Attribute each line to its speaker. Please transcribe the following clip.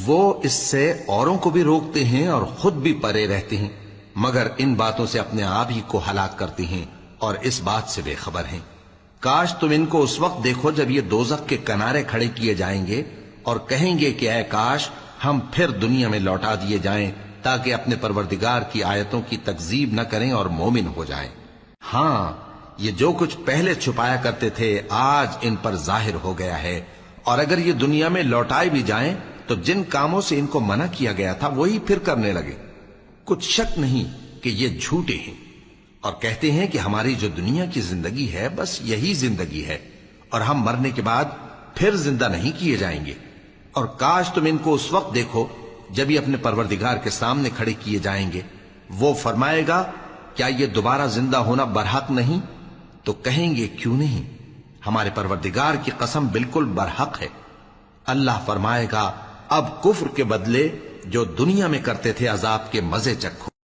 Speaker 1: وہ اس سے اوروں کو بھی روکتے ہیں اور خود بھی پرے رہتے ہیں، مگر ان باتوں سے اپنے آپ ہی کو ہلاک کرتی ہیں اور اس بات سے بے خبر ہیں۔ کاش تم ان کو اس وقت دیکھو جب یہ دوزخ کے کنارے کھڑے کیے جائیں گے اور کہیں گے کہ اے کاش ہم پھر دنیا میں لوٹا دیے جائیں تاکہ اپنے پروردگار کی آیتوں کی تکذیب نہ کریں اور مومن ہو جائیں۔ ہاں، یہ جو کچھ پہلے چھپایا کرتے تھے آج ان پر ظاہر ہو گیا ہے، اور اگر یہ دنیا میں لوٹائے بھی جائیں تو جن کاموں سے ان کو منع کیا گیا تھا وہی پھر کرنے لگے۔ کچھ شک نہیں کہ یہ جھوٹے ہیں، اور کہتے ہیں کہ ہماری جو دنیا کی زندگی ہے بس یہی زندگی ہے، اور ہم مرنے کے بعد پھر زندہ نہیں کیے جائیں گے۔ اور کاش تم ان کو اس وقت دیکھو جب یہ اپنے پروردگار کے سامنے کھڑے کیے جائیں گے، وہ فرمائے گا کیا یہ دوبارہ زندہ ہونا برحق نہیں؟ تو کہیں گے کیوں نہیں، ہمارے پروردگار کی قسم بالکل برحق ہے۔ اللہ فرمائے گا اب کفر کے بدلے جو دنیا میں کرتے تھے عذاب کے مزے چکھو۔